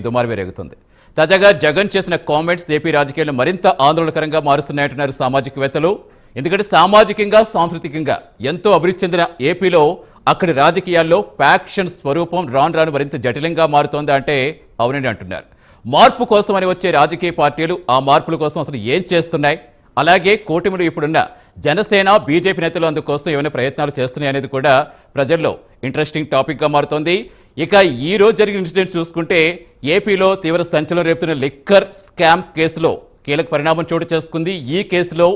దుమారు వేరేగుతుంది. తాజాగా జగన్ చేసిన comments AP రాజకీయాలను మరింత ఆందోళనకరంగా మారుస్తున్నాయంటున్నారు సామాజికవేత్తలు. ఎందుకంటే సామాజికంగా సాంస్కృతికంగా ఎంతో అభివృద్ధి చెందిన ఏపీలో అక్కడి రాజకీయాల్లో ఫ్యాక్షన్ స్వరూపం రాను రాను మరింత జటిలంగా మారుతోందా అంటే అవునని అంటున్నారు. మార్పు కోసం అని వచ్చే రాజకీయ పార్టీలు ఆ మార్పుల కోసం అసలు ఏం చేస్తున్నాయి, అలాగే కూటమిలో ఇప్పుడున్న జనసేన బీజేపీ నేతలు అందుకోసం ఏమైనా ప్రయత్నాలు చేస్తున్నాయి అనేది కూడా ప్రజల్లో ఇంట్రెస్టింగ్ టాపిక్గా మారుతోంది. ఇక ఈ రోజు జరిగిన ఇన్సిడెంట్ చూసుకుంటే ఏపీలో తీవ్ర సంచలనం రేపుతున్న లిక్కర్ స్కామ్ కేసులో కీలక పరిణామం చోటు చేసుకుంది. ఈ కేసులో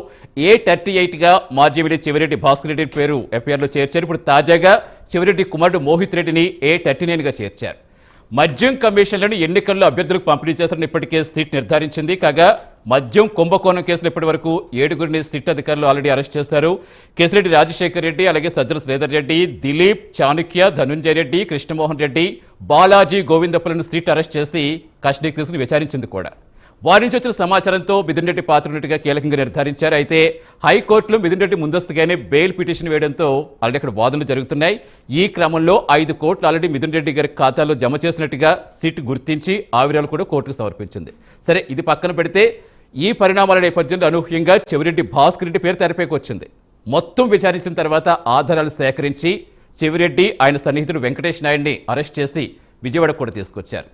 A38గా మాజీ ఎమ్మెల్యే చెవిరెడ్డి భాస్కర్ రెడ్డి పేరు ఎఫ్ఐఆర్లో చేర్చారు. ఇప్పుడు తాజాగా చెవిరెడ్డి కుమారుడు మోహిత్ రెడ్డిని A39గా చేర్చారు. మద్యం కమిషన్లను ఎన్నికల్లో అభ్యర్థులకు పంపిణీ చేస్తారని ఇప్పటికే సిట్ నిర్ధారించింది. కాగా మద్యం కుంభకోణం కేసులో ఇప్పటి వరకు 7గురిని సిట్ అధికారులు ఆల్రెడీ అరెస్ట్ చేశారు. కేసిరెడ్డి రాజశేఖర్ రెడ్డి, అలాగే సజ్జల శ్రీధర్ రెడ్డి, దిలీప్, చాణుక్య, ధనుంజయ రెడ్డి, కృష్ణమోహన్ రెడ్డి, బాలాజీ, గోవిందప్పలను సిట్ అరెస్ట్ చేసి కస్టడీకి తీసుకుని విచారించింది కూడా. వారి నుంచి వచ్చిన సమాచారంతో మిథున్ రెడ్డి పాత్రనట్టుగా కీలకంగా నిర్ధారించారు. అయితే హైకోర్టులో మిథున్ రెడ్డి ముందస్తుగానే బెయిల్ పిటిషన్ వేయడంతో ఆల్రెడీ అక్కడ వాదనలు జరుగుతున్నాయి. ఈ క్రమంలో 5 కోట్లు ఆల్రెడీ మిథున్ రెడ్డి గారి ఖాతాలో జమ చేసినట్టుగా సిట్ గుర్తించి ఆ వివరాలు కూడా కోర్టుకు సమర్పించింది. సరే, ఇది పక్కన పెడితే ఈ పరిణామాల నేపథ్యంలో అనూహ్యంగా చెవిరెడ్డి భాస్కర్ రెడ్డి పేరు తెరపైకి వచ్చింది. మొత్తం విచారించిన తర్వాత ఆధారాలు సేకరించి చెవిరెడ్డి ఆయన సన్నిహితుడు వెంకటేష్ నాయుడిని అరెస్ట్ చేసి విజయవాడ కూడా తీసుకొచ్చారు.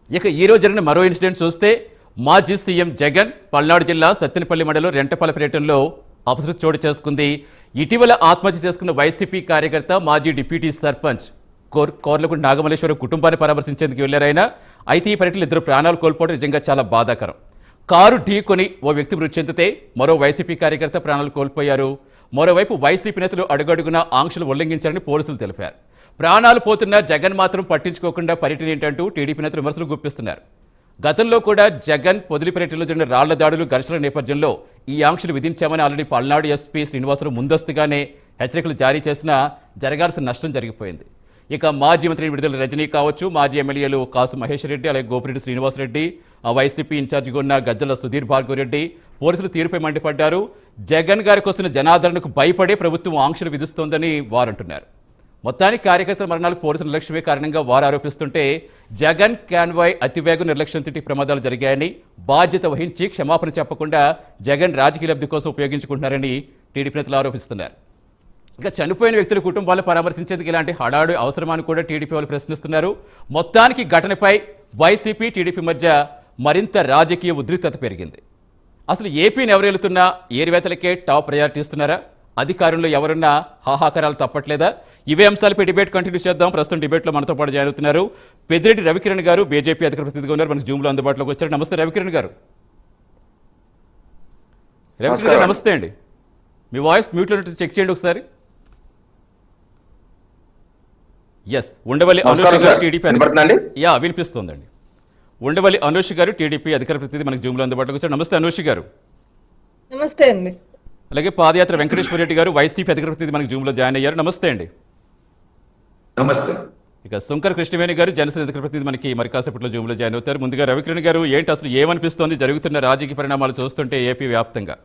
ఇక ఈ రోజు జరిగిన మరో ఇన్సిడెంట్ చూస్తే మాజీ సీఎం జగన్ పల్నాడు జిల్లా సత్తెనపల్లి మండలం రెంటపల్లి పర్యటనలో అపశృతి చోటు చేసుకుంది. ఇటీవల ఆత్మహత్య చేసుకున్న వైసీపీ కార్యకర్త మాజీ డిప్యూటీ సర్పంచ్ కోర్లగూడి నాగమల్లేశ్వరం కుటుంబాన్ని పరామర్శించేందుకు వెళ్లారైనా. అయితే ఈ పర్యటనలో 2 ప్రాణాలు కోల్పోవడం నిజంగా చాలా బాధాకరం. కారు ఢీకొని ఓ వ్యక్తి మృతి చెందితే మరో వైసీపీ కార్యకర్త ప్రాణాలు కోల్పోయారు. మరోవైపు వైసీపీ నేతలు అడుగడుగునా ఆంక్షలు ఉల్లంఘించారని పోలీసులు తెలిపారు. ప్రాణాలు పోతున్నా జగన్ మాత్రం పట్టించుకోకుండా పర్యటన ఏంటంటూ టీడీపీ నేతలు విమర్శలు గుప్పిస్తున్నారు. గతంలో కూడా జగన్ పొదిలి పర్యటనలో జరిగిన రాళ్ల దాడులు, ఘర్షణల నేపథ్యంలో ఈ ఆంక్షలు విధించామని ఆల్రెడీ పల్నాడు ఎస్పీ శ్రీనివాసరావు ముందస్తుగానే హెచ్చరికలు జారీ చేసినా జరగాల్సిన నష్టం జరిగిపోయింది. ఇక మాజీ మంత్రి విడుదల రజనీ కావచ్చు, మాజీ ఎమ్మెల్యేలు కాసు మహేష్ రెడ్డి, అలాగే గోపిరెడ్డి శ్రీనివాసరెడ్డి, వైసీపీ ఇన్ఛార్జిగా ఉన్న గజ్జల సుధీర్ భార్గవ్ రెడ్డి పోలీసులు తీరుపై మండిపడ్డారు. జగన్ గారికి వస్తున్న జనాదరణకు భయపడే ప్రభుత్వం ఆంక్షలు విధిస్తోందని వారంటున్నారు. మొత్తానికి కార్యకర్తల మరణాలకు పోలీసుల నిర్లక్ష్యమే కారణంగా వారు ఆరోపిస్తుంటే జగన్ కాన్వాయ్ అతివేగం నిర్లక్ష్యంతో ప్రమాదాలు జరిగాయని, బాధ్యత వహించి క్షమాపణ చెప్పకుండా జగన్ రాజకీయ లబ్ధి కోసం ఉపయోగించుకుంటున్నారని టీడీపీ నేతలు ఆరోపిస్తున్నారు. ఇక చనిపోయిన వ్యక్తుల కుటుంబాలను పరామర్శించేందుకు ఇలాంటి హడాడు అవసరమాని కూడా టీడీపీ వాళ్ళు ప్రశ్నిస్తున్నారు. మొత్తానికి ఘటనపై వైసీపీ టీడీపీ మధ్య మరింత రాజకీయ ఉద్రిక్తత పెరిగింది. అసలు ఏపీని ఎవరేలుతున్నా ఏరివేతలకే టాప్ ప్రయారిటీ ఇస్తున్నారా? అధికారంలో ఎవరున్నా హాహాకారాలు తప్పట్లేదా? ఇవే అంశాలపై డిబేట్ కంటిన్యూ చేద్దాం. ప్రస్తుతం డిబేట్లో మనతో పాటు జాయిన్ అవుతున్నారు పెద్దిరెడ్డి రవికిరణ్ గారు, బీజేపీ అధికార ప్రతినిధిగా ఉన్నారు, మనకు జూమ్లో అందుబాటులోకి వచ్చారు. నమస్తే రవికిరణ్ గారు. రవికిరణ్ గారు నమస్తే అండి. మీ వాయిస్ మ్యూట్లో చెక్ చేయండి ఒకసారి. ఎస్, ఉండవల్లి అనూష్ గారు టీడీపీ వినిపిస్తోందండి. ఉండవల్లి అనూష్ గారు టీడీపీ అధికార ప్రతినిధి మనకు జూమ్లో అందుబాటులోకి వచ్చారు. నమస్తే అనూష్ గారు. నమస్తే అండి. అలాగే పాదయాత్ర వెంకటేశ్వర రెడ్డి గారు వైసీపీ అధికార ప్రతినిధి మనకు జూమ్లో జాయిన్ అయ్యారు. నమస్తే అండి. నమస్తే. ఇక శంకర్ కృష్ణవేణి గారు జనసేన అధికార ప్రతినిధి మనకి మరి కాసేపట్లో జూమ్లో జాయిన్ అవుతారు. ముందుగా రవికిరణ్ గారు, ఏంటి అసలు ఏమనిపిస్తోంది జరుగుతున్న రాజకీయ పరిణామాలు చూస్తుంటే ఏపీ వ్యాప్తంగా?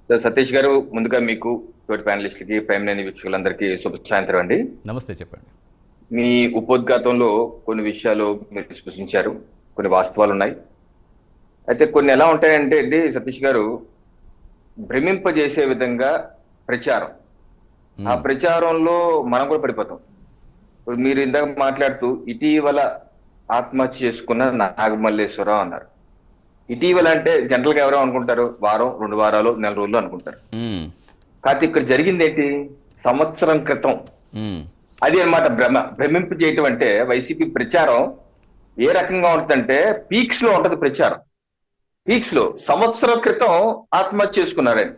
సతీష్ గారు, ముందుగా మీకు తోటి ప్యానలిస్టులకి, ప్రైమ్ లైన్ వీక్షకులందరికీ శుభ సాయంత్రం అండి. నమస్తే, చెప్పండి. మీ ఉపోద్ఘాతంలో కొన్ని విషయాలు మీరు స్పృశించారు, కొన్ని వాస్తవాలు ఉన్నాయి. అయితే కొన్ని ఎలా ఉంటాయంటే అండి సతీష్ గారు, భ్రమింపజేసే విధంగా ప్రచారం, ఆ ప్రచారంలో మనం కూడా పడిపోతాం. ఇప్పుడు మీరు ఇందాక మాట్లాడుతూ ఇటీవల ఆత్మహత్య చేసుకున్న నాగమల్లేశ్వరరావు అన్నారు. ఇటీవల అంటే జనరల్ గా ఎవరో అనుకుంటారు వారం, 2 వారాలు, 4 రోజులు అనుకుంటారు. కాకపోతే ఇక్కడ జరిగింది ఏంటి? సంవత్సరం క్రితం. అది అన్నమాట భ్రమింపు చేయటం అంటే వైసీపీ ప్రచారం ఏ రకంగా ఉంటుందంటే పీక్స్ లో ఉంటది ప్రచారం. పీక్స్ లో సంవత్సరం క్రితం ఆత్మహత్య చేసుకున్నారని.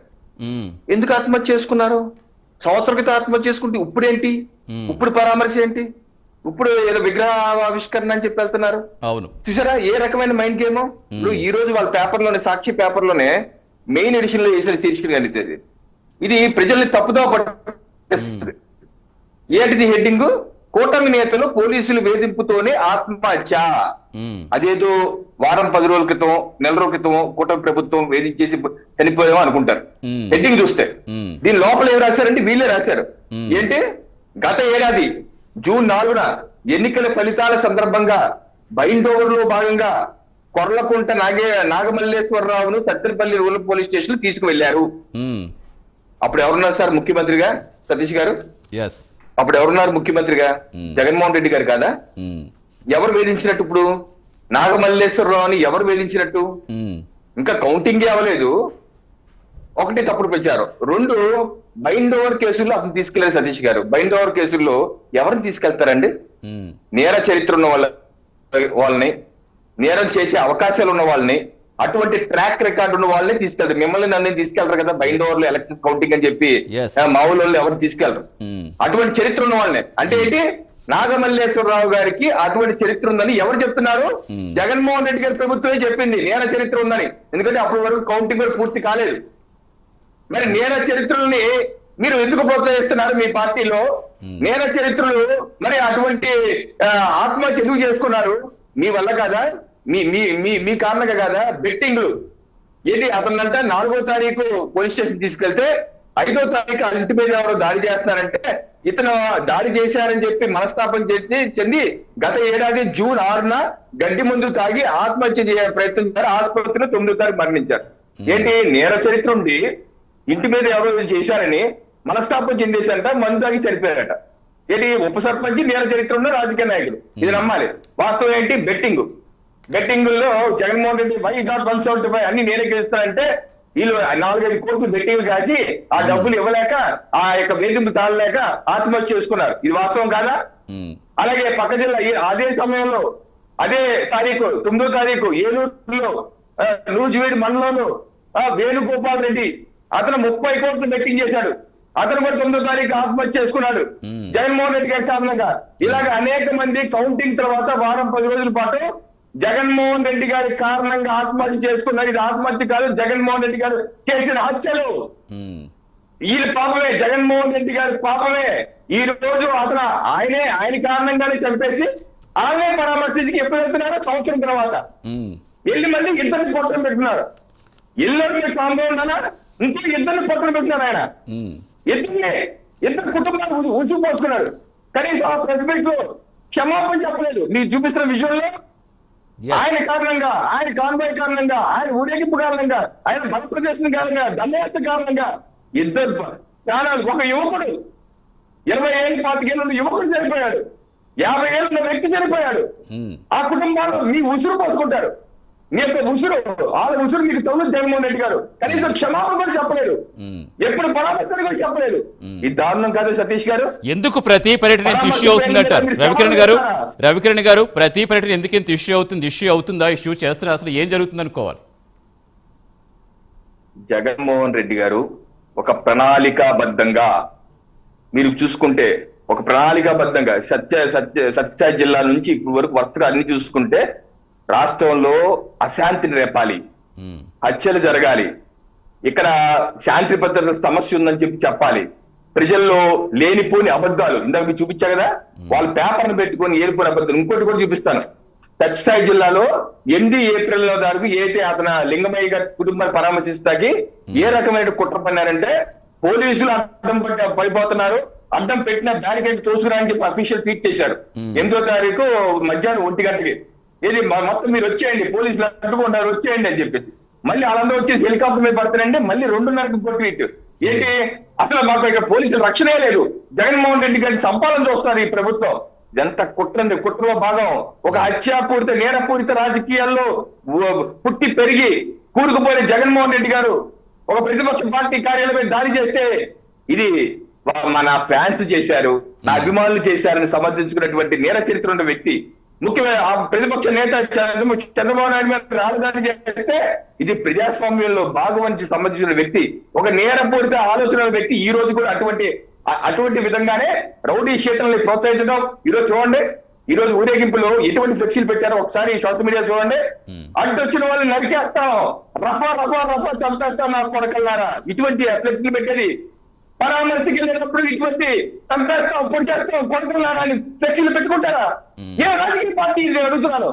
ఎందుకు ఆత్మహత్య చేసుకున్నారు? సంవత్సరం క్రితం ఆత్మహత్య చేసుకుంటే ఇప్పుడేంటి? ఇప్పుడు పరామర్శ ఏంటి? ఇప్పుడు ఏదో విగ్రహ ఆవిష్కరణ అని చెప్పి వెళ్తున్నారు. అవును, చూసారా ఏ రకమైన మైండ్ గేమ్? ఇప్పుడు ఈ రోజు వాళ్ళ పేపర్లోనే, సాక్షి పేపర్లోనే మెయిన్ ఎడిషన్ లో వేసిన శీర్షిక కనిపిస్తుంది. ఇది ప్రజల్ని తప్పుదో పట్టిస్తుంది. ఏంటిది హెడ్డింగ్? కూటమి నేతలు పోలీసులు వేధింపుతోనే ఆత్మహత్య. అదేదో వారం, 10 రోజుల క్రితం, 4 రోజుల క్రితం కూటమి ప్రభుత్వం వేధించేసి చనిపోయామో అనుకుంటారు హెడ్డింగ్ చూస్తే. దీని లోపల ఏం రాశారంటే వీళ్ళే రాశారు. ఏంటి? గత ఏడాది జూన్ 4న ఎన్నికల ఫలితాల సందర్భంగా బైండ్ ఓవర్ లో భాగంగా కొర్లకుంట నాగమల్లేశ్వరరావును సత్తెనపల్లి రూరల్ పోలీస్ స్టేషన్ తీసుకువెళ్లారు. అప్పుడు ఎవరున్నారు సార్ ముఖ్యమంత్రిగా? సతీష్ గారు, ఎస్, అప్పుడు ఎవరున్నారు ముఖ్యమంత్రిగా? జగన్మోహన్ రెడ్డి గారు కాదా? ఎవరు వేధించినట్టు? ఇప్పుడు నాగమల్లేశ్వరరావుని ఎవరు వేధించినట్టు? ఇంకా కౌంటింగ్ అవ్వలేదు. ఒకటి తప్పుడు ప్రచారం, రెండు బైండ్ ఓవర్ కేసుల్లో అతను తీసుకెళ్లారు సతీష్ గారు. బైండ్ ఓవర్ కేసుల్లో ఎవరిని తీసుకెళ్తారండి? నేర చరిత్ర ఉన్న వాళ్ళని, నేరం చేసే అవకాశాలు ఉన్న వాళ్ళని, అటువంటి ట్రాక్ రికార్డు ఉన్న వాళ్ళని తీసుకెళ్తారు. మిమ్మల్ని నన్ను తీసుకెళ్తారు కదా బైండ్ ఓవర్ లో ఎలక్షన్ కౌంటింగ్ అని చెప్పి. మామూలు వాళ్ళు ఎవరు తీసుకెళ్లరు. అటువంటి చరిత్ర ఉన్న వాళ్ళని. అంటే ఏంటి? నాగమల్లేశ్వరరావు గారికి అటువంటి చరిత్ర ఉందని ఎవరు చెప్తున్నారు? జగన్మోహన్ రెడ్డి గారి ప్రభుత్వమే చెప్పింది నేర చరిత్ర ఉందని. ఎందుకంటే అప్పటి వరకు కౌంటింగ్ కూడా పూర్తి కాలేదు. మరి నేర చరిత్రల్ని మీరు ఎందుకు ప్రోత్సహిస్తున్నారు మీ పార్టీలో? నేర చరిత్రలు మరి అటువంటి ఆత్మహత్య ఎందుకు చేసుకున్నారు? మీ వల్ల కాదా? మీ కారణంగా కాదా? బెట్టింగ్లు ఏంటి? అతనంట 4వ తారీఖు పోలీస్ స్టేషన్ తీసుకెళ్తే 5వ తారీఖు ఇంటి మీద ఎవరో దాడి చేస్తున్నారంటే ఇతను దాడి చేశారని చెప్పి మనస్తాపం చెంది గత ఏడాది జూన్ 6న గడ్డి ముందు తాగి ఆత్మహత్య చేయాలని ప్రయత్నించారు. ఆసుపత్రిలో 9వ తారీఖు మరణించారు. ఏంటి? నేర చరిత్ర ఉంది, ఇంటి మీద ఎవరో చేశారని మనస్తాపం చెందేశారట, మందు తాగి చనిపోయారట. ఏంటి? ఉప సర్పంచ్ నేర చరిత్ర ఉన్న రాజకీయ నాయకుడు. ఇది నమ్మాలి. వాస్తవం ఏంటి? బెట్టింగుల్లో జగన్మోహన్ రెడ్డి వై డాట్ 175 అన్ని నేనే గెలుస్తారంటే వీళ్ళు 4-5 కోట్లు బెట్టింగ్ కాసి ఆ డబ్బులు ఇవ్వలేక ఆ యొక్క వేధింపు తాళలేక ఆత్మహత్య చేసుకున్నారు. ఇది వాస్తవం కాదా? అలాగే పక్క జిల్లా అదే సమయంలో అదే తారీఖు 9వ తారీఖు ఏలూరులో నూజివీడి మండలంలో వేణుగోపాల్ రెడ్డి అతను 30 కోట్లు బెట్టింగ్ చేశాడు. అతను కూడా 9వ తారీఖు ఆత్మహత్య చేసుకున్నాడు జగన్మోహన్ రెడ్డి గారి కారణంగా. ఇలాగ అనేక మంది కౌంటింగ్ తర్వాత వారం 10 రోజుల పాటు జగన్మోహన్ రెడ్డి గారి కారణంగా ఆత్మహత్య చేసుకున్నారు. ఇది ఆత్మహత్య కాదు, జగన్మోహన్ రెడ్డి గారు చేసిన హత్యలు. వీళ్ళ పాపమే, జగన్మోహన్ రెడ్డి గారి పాపమే. ఈ రోజు అసలు ఆయన కారణంగానే చంపేసి ఆయనే పరామర్శించి ఎప్పుడు వెళ్తున్నారో సంవత్సరం తర్వాత వెళ్ళి మళ్ళీ ఇద్దరిని పొట్టం పెడుతున్నారు. ఇల్లు కాంపౌండ్ అనా ఇంకో ఇద్దరిని పొట్టం పెట్టినారు. ఆయన ఇద్దరు కుటుంబాలు ఊసిపోసుకున్నారు. కనీసం ఆ ప్రెస్ మీట్ లో క్షమాపణ చెప్పలేదు. మీరు చూపిస్తున్న విజువల్లో ఆయన కారణంగా, ఆయన కాన్వాయ్ కారణంగా, ఆయన ఊరేగింపు కారణంగా, ఆయన బల ప్రదర్శన కారణంగా, దండయాత్ర కారణంగా ఇద్దరు ప్రాణాలు. ఒక యువకుడు 20 ఏళ్ళు 25 ఏళ్ళు యువకుడు చనిపోయాడు. 50 ఏళ్ళ వ్యక్తి చనిపోయాడు. ఆ కుటుంబాలు మీ ఉసురు పోసుకుంటారు. మీ యొక్క ఉసురు, వాళ్ళ ఉసురు మీకు తొలి జగన్మోహన్ రెడ్డి గారు కనీసం క్షమాపణ కూడా చెప్పలేదు. ఎప్పుడు పరామర్శన కూడా చెప్పలేదు. ఈ దారుణం కాదు సతీష్ గారు. ఎందుకు ప్రతి పర్యటన ఇష్యూ అవుతుందంటారు రవికిరణ్ గారు? ప్రతి పర్యటన ఎందుకు ఇంత ఇష్యూ అవుతుంది? ఇష్యూ అవుతుందా? ఇష్యూ చేస్తున్నా అసలు ఏం జరుగుతుంది అనుకోవాలి? జగన్మోహన్ రెడ్డి గారు ఒక ప్రణాళికాబద్ధంగా మీరు చూసుకుంటే, ఒక ప్రణాళికాబద్ధంగా సత్యసాయి జిల్లా నుంచి ఇప్పుడు వరకు వరుసగా అన్ని చూసుకుంటే రాష్ట్రంలో అశాంతిని రేపాలి, హత్యలు జరగాలి, ఇక్కడ శాంతి భద్రత సమస్య ఉందని చెప్పాలి, ప్రజల్లో లేనిపోని అబద్ధాలు ఇందాక మీకు చూపించా కదా, వాళ్ళ పేపర్ను పెట్టుకొని ఏలిపోయిన అబద్ధాలు. ఇంకోటి కూడా చూపిస్తాను. సత్యసాయి జిల్లాలో 8 ఏప్రిల్ వరకు అయితే అతను లింగమయ్య గారి కుటుంబాన్ని పరామర్శిస్తాకి ఏ రకమైన కుట్ర పన్నారంటే పోలీసులు అడ్డం పడిపోతున్నారు, అడ్డం పెట్టిన బ్యారికేడ్ తోసుకురాని చెప్పి అఫీషియల్ ట్వీట్ చేశారు 8వ తారీఖు మధ్యాహ్నం 1 గంటకి. ఇది మొత్తం మీరు వచ్చేయండి, పోలీసులు అడ్డుకుంటారు వచ్చేయండి అని చెప్పేసి మళ్ళీ వాళ్ళందరూ వచ్చేసి హెలికాప్టర్ మీద పడతారంటే మళ్ళీ 2:30 ట్వీట్. ఏంటి అసలు మాకు ఇక్కడ పోలీసులు రక్షణే లేదు, జగన్మోహన్ రెడ్డి గారిని సంపాదన చూస్తారు ఈ ప్రభుత్వం. ఇదంతా కుట్రండి, కుట్రలో భాగం. ఒక హత్యాపూరిత నేరపూరిత రాజకీయాల్లో పుట్టి పెరిగి కూరుకుపోయిన జగన్మోహన్ రెడ్డి గారు ఒక ప్రతిపక్ష పార్టీ కార్యాలయంపై దాడి చేస్తే ఇది మన ఫ్యాన్స్ చేశారు, నా అభిమానులు చేశారని సమర్థించుకున్నటువంటి నేర చరిత్ర ఉన్న వ్యక్తి, ముఖ్యమైన ఆ ప్రతిపక్ష నేత చంద్రబాబు నాయుడు మీద రాజధాని చేస్తే ఇది ప్రజాస్వామ్యంలో భాగవంచి సంబంధించిన వ్యక్తి, ఒక నేరపూరిత ఆలోచన వ్యక్తి. ఈ రోజు కూడా అటువంటి విధంగానే రౌడీ షీటర్ని ప్రోత్సహించడం. ఈరోజు చూడండి, ఈ రోజు ఊరేగింపులో ఎటువంటి ఫ్లెక్సీలు పెట్టారో ఒకసారి సోషల్ మీడియా చూడండి. అడ్డొచ్చిన వాళ్ళని నరికేస్తాం, రఫా రఫా రఫా చంపేస్తాం నా కొడకల్లారా, ఇటువంటి ఫ్లెక్సీలు పెట్టేది. పరామర్శకి వెళ్ళినప్పుడు ఇటువంటి చంపేస్తాం పొడిచేస్తాం కొడకల్లారా అని ఫ్లెక్సీలు పెట్టుకుంటారా? ఏ రాజకీయ పార్టీ ఇది అడుగుతున్నాను.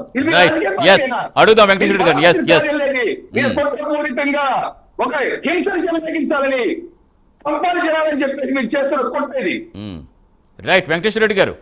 మీరు కుట్రపూరితంగా ఒక హింసను చెలగించాలని సంపాదించాలని చెప్పేసి మీరు చేస్తున్న కొట్టేది. రైట్ వెంకటేశ్వర రెడ్డి గారు.